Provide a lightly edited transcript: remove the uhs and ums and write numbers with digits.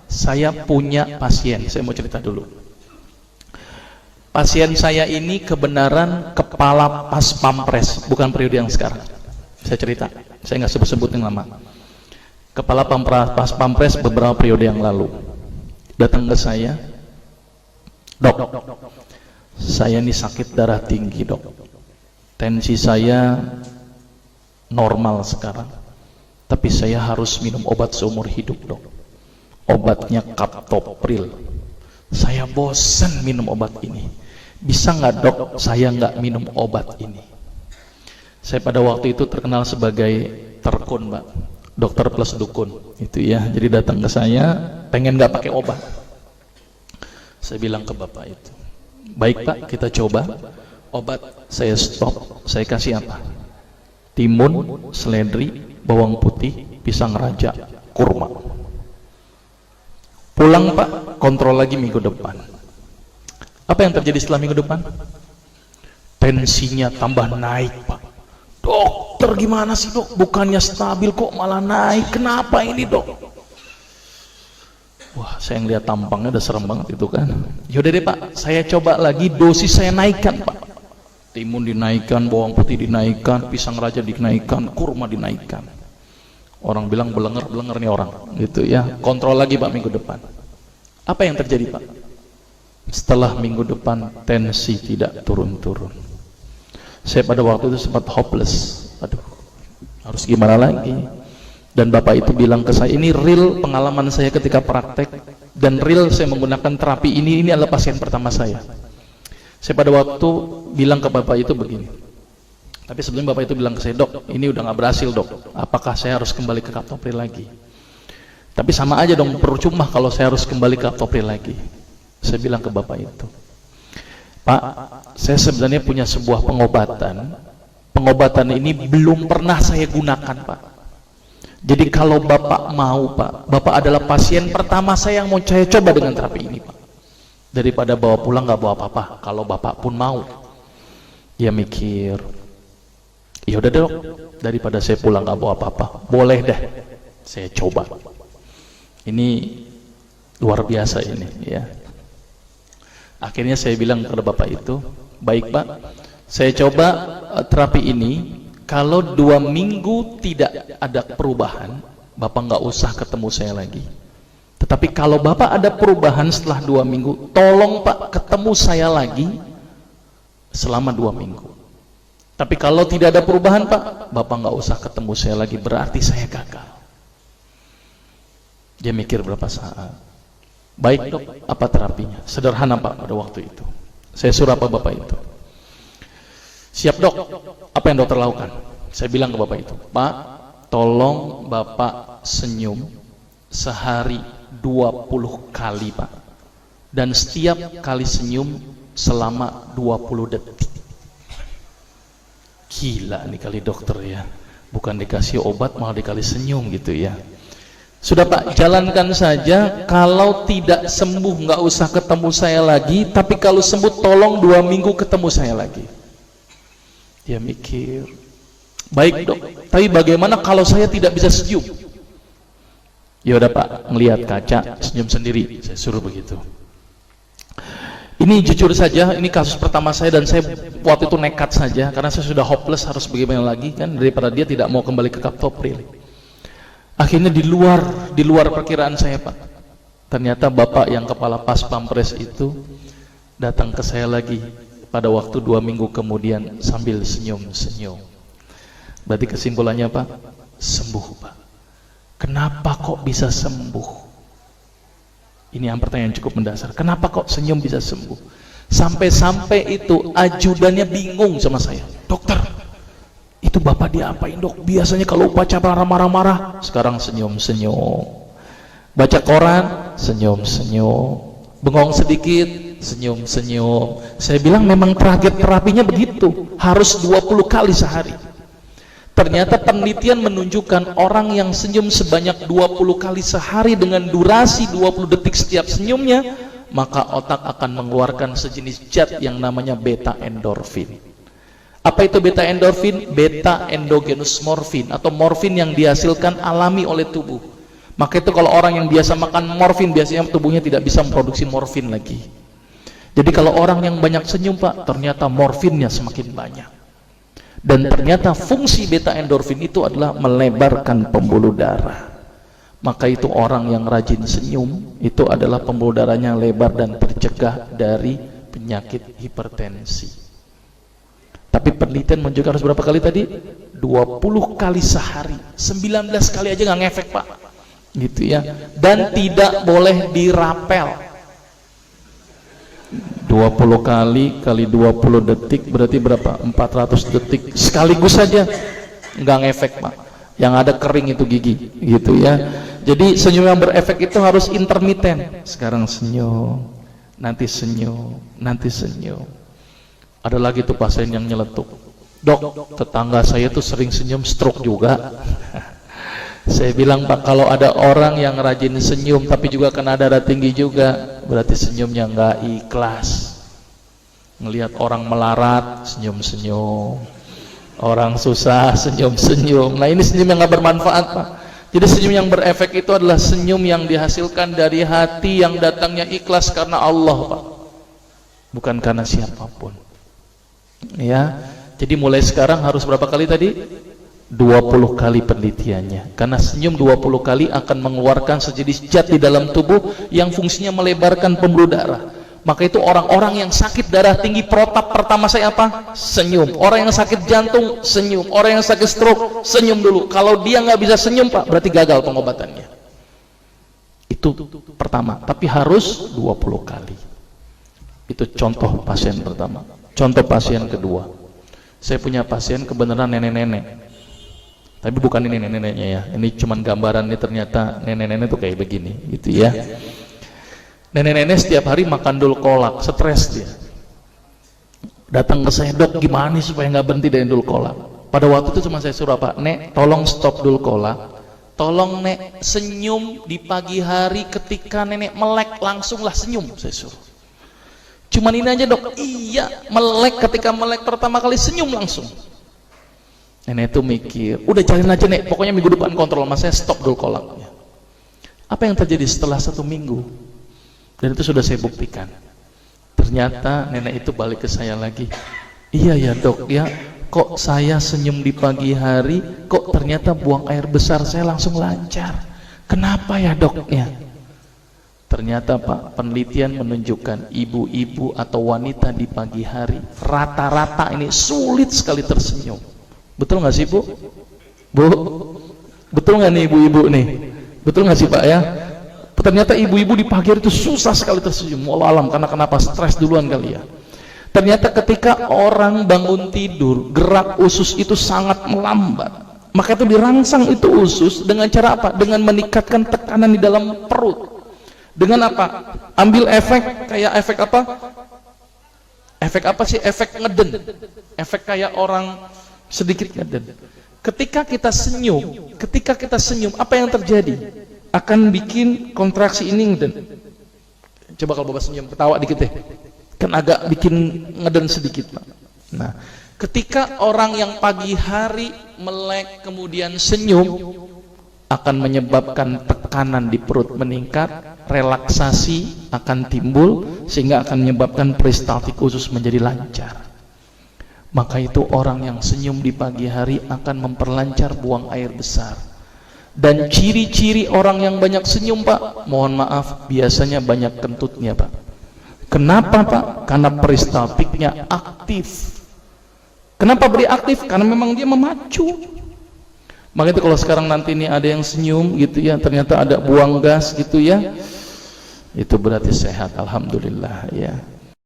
saya punya pasien, saya mau cerita dulu. Pasien saya ini kebenaran kepala pas pampres, bukan periode yang sekarang. Saya cerita, saya nggak sebut-sebut yang lama. Kepala pas pampres beberapa periode yang lalu datang ke saya, dok, saya ini sakit darah tinggi dok, tensi saya normal sekarang, tapi saya harus minum obat seumur hidup dok. Obatnya kaptopril. Saya bosan minum obat ini. Bisa nggak dok saya nggak minum obat ini? Saya pada waktu itu terkenal sebagai terkun, Mbak, dokter plus dukun itu ya. Jadi datang ke saya pengen nggak pakai obat. Saya bilang ke bapak itu, baik pak, kita coba. Obat saya stop, saya kasih apa? Timun, seledri, bawang putih, pisang raja, kurma. Pulang pak, kontrol lagi minggu depan. Apa yang terjadi setelah minggu depan? Tensinya tambah naik pak. Dokter gimana sih dok? Bukannya stabil kok malah naik. Kenapa ini dok? Wah, saya ngeliat tampangnya udah serem banget itu kan. Yaudah deh pak, saya coba lagi, dosis saya naikkan pak. Timun dinaikkan, bawang putih dinaikkan, pisang raja dinaikkan, kurma dinaikkan. Orang bilang belenger nih orang gitu ya. Kontrol lagi pak minggu depan. Apa yang terjadi pak? Setelah minggu depan tensi tidak turun-turun. Saya pada waktu itu sempat hopeless. Aduh, harus gimana lagi? Dan bapak itu bilang ke saya, ini real pengalaman saya ketika praktek, dan real saya menggunakan terapi ini adalah pasien pertama saya. Saya pada waktu bilang ke bapak itu begini, tapi sebelum bapak itu bilang ke saya, dok, ini udah nggak berhasil dok, apakah saya harus kembali ke kaptopril lagi? Tapi sama aja dong, percuma kalau saya harus kembali ke kaptopril lagi. Saya bilang ke bapak itu, pak, saya sebenarnya punya sebuah pengobatan ini belum pernah saya gunakan pak. Jadi kalau bapak mau pak, bapak adalah pasien pertama saya yang mau saya coba dengan terapi ini pak. Daripada bawa pulang nggak bawa apa-apa, kalau bapak pun mau. Dia mikir, ya udah dok, daripada saya pulang nggak bawa apa-apa, boleh deh saya coba. Ini luar biasa ini ya. Akhirnya saya bilang kepada bapak itu, baik pak, saya coba terapi ini. Kalau 2 minggu tidak ada perubahan, bapak nggak usah ketemu saya lagi. Tetapi kalau bapak ada perubahan setelah 2 minggu, tolong pak ketemu saya lagi selama 2 minggu. Tapi kalau tidak ada perubahan pak, bapak nggak usah ketemu saya lagi, berarti saya gagal. Dia mikir berapa saat. Baik dok, apa terapinya? Sederhana pak pada waktu itu. Saya suruh apa bapak itu? Siap dok, apa yang dokter lakukan? Saya bilang ke bapak itu, pak, tolong bapak senyum sehari 20 kali pak. Dan setiap kali senyum selama 20 detik. Gila nih kali dokter ya, bukan dikasih obat malah dikali senyum gitu ya. Sudah pak, jalankan saja. Kalau tidak sembuh nggak usah ketemu saya lagi, tapi kalau sembuh tolong 2 minggu ketemu saya lagi. Dia mikir, baik dok, tapi bagaimana kalau saya tidak bisa senyum? Ya udah pak, ngelihat kaca senyum sendiri, saya suruh begitu. Ini jujur saja, ini kasus pertama saya, dan saya waktu itu nekat saja karena saya sudah hopeless, harus bagaimana lagi kan, daripada dia tidak mau kembali ke kaptopril. Akhirnya di luar perkiraan saya pak, ternyata bapak yang kepala pas pampres itu datang ke saya lagi pada waktu 2 minggu kemudian sambil senyum-senyum. Berarti kesimpulannya pak, sembuh pak. Kenapa kok bisa sembuh? Ini yang pertanyaan cukup mendasar. Kenapa kok senyum bisa sembuh? Sampai-sampai itu ajudannya bingung sama saya. Dokter, itu bapak diapain dok? Biasanya kalau upacara marah-marah, sekarang senyum-senyum. Baca koran, senyum-senyum. Bengong sedikit, senyum-senyum. Saya bilang memang target terapinya begitu, harus 20 kali sehari. Ternyata penelitian menunjukkan orang yang senyum sebanyak 20 kali sehari dengan durasi 20 detik setiap senyumnya, maka otak akan mengeluarkan sejenis zat yang namanya beta endorfin. Apa itu beta endorfin? Beta endogenous morfin atau morfin yang dihasilkan alami oleh tubuh. Maka itu kalau orang yang biasa makan morfin, biasanya tubuhnya tidak bisa memproduksi morfin lagi. Jadi kalau orang yang banyak senyum Pak, ternyata morfinnya semakin banyak. Dan ternyata fungsi beta endorfin itu adalah melebarkan pembuluh darah. Maka itu orang yang rajin senyum, itu adalah pembuluh darahnya lebar dan tercegah dari penyakit hipertensi. Tapi penelitian menunjukkan harus berapa kali tadi? 20 kali sehari. 19 kali aja nggak ngefek Pak. Gitu ya. Dan tidak boleh dirapel. 20 kali kali 20 detik berarti berapa? 400 detik sekaligus saja nggak ngefek Pak. Yang ada kering itu gigi, gitu ya. Jadi senyum yang berefek itu harus intermiten. Sekarang senyum, nanti senyum, nanti senyum. Ada lagi tuh pasien yang nyeletuk, dok, tetangga saya tuh sering senyum stroke juga. Saya bilang Pak, kalau ada orang yang rajin senyum tapi juga kena darah tinggi juga, berarti senyumnya nggak ikhlas. Ngelihat orang melarat, senyum-senyum. Orang susah, senyum-senyum. Nah ini senyum yang nggak bermanfaat Pak. Jadi senyum yang berefek itu adalah senyum yang dihasilkan dari hati yang datangnya ikhlas karena Allah Pak, bukan karena siapapun. Ya, jadi mulai sekarang harus berapa kali tadi? 20 kali penelitiannya. Karena senyum 20 kali akan mengeluarkan sejenis zat di dalam tubuh yang fungsinya melebarkan pembuluh darah. Maka itu orang-orang yang sakit darah tinggi, protap pertama saya apa? Senyum. Orang yang sakit jantung, senyum. Orang yang sakit stroke, senyum dulu. Kalau dia nggak bisa senyum Pak, berarti gagal pengobatannya. Itu pertama. Tapi harus 20 kali. Itu contoh pasien pertama. Contoh pasien kedua. Saya punya pasien kebenaran nenek-nenek. Tapi bukan ini nenek-neneknya ya. Ini cuman gambaran, ini ternyata nenek-nenek tuh kayak begini, gitu ya. Nenek-nenek setiap hari makan dul kolak, stres dia. Datang ke saya, dok gimana supaya nggak berhenti dari dul kolak. Pada waktu itu cuma saya suruh apa, nek tolong stop dul kolak, tolong nek senyum di pagi hari ketika nenek melek, langsunglah senyum, saya suruh. Cuman ini aja dok, iya melek, ketika melek pertama kali senyum langsung. Nenek itu mikir, udah jalin aja nek, pokoknya minggu depan kontrol, mas saya stop dul kolaknya. Apa yang terjadi setelah 1 minggu? Dan itu sudah saya buktikan. Ternyata nenek itu balik ke saya lagi. Iya ya dok ya, kok saya senyum di pagi hari, kok ternyata buang air besar saya langsung lancar. Kenapa ya dok ya? Ternyata Pak, penelitian menunjukkan ibu-ibu atau wanita di pagi hari rata-rata ini sulit sekali tersenyum. Betul nggak sih Bu? Bu? Betul nggak nih ibu-ibu nih? Betul nggak sih Pak ya? Ternyata ibu-ibu di pagi hari itu susah sekali tersenyum. Wallah alam, karena kenapa? Stres duluan kali ya. Ternyata ketika orang bangun tidur, gerak usus itu sangat melambat. Maka itu dirangsang itu usus dengan cara apa? Dengan meningkatkan tekanan di dalam perut. Dengan apa? Ambil efek kayak efek apa? Efek apa sih? Efek ngeden. Efek kayak orang sedikit ngeden. Ketika kita senyum, apa yang terjadi? Akan bikin kontraksi ini ngeden. Coba kalau Bapak senyum, ketawa dikit deh. Kan agak bikin ngeden sedikit Pak. Nah, ketika orang yang pagi hari melek kemudian senyum, akan menyebabkan tekanan di perut meningkat, relaksasi akan timbul, sehingga akan menyebabkan peristaltik usus menjadi lancar. Maka itu orang yang senyum di pagi hari akan memperlancar buang air besar. Dan ciri-ciri orang yang banyak senyum Pak, mohon maaf, biasanya banyak kentutnya Pak. Kenapa Pak? Karena peristaltiknya aktif. Kenapa beri aktif? Karena memang dia memacu. Maka itu kalau sekarang nanti ini ada yang senyum gitu ya, ternyata ada buang gas gitu ya, itu berarti sehat, alhamdulillah ya.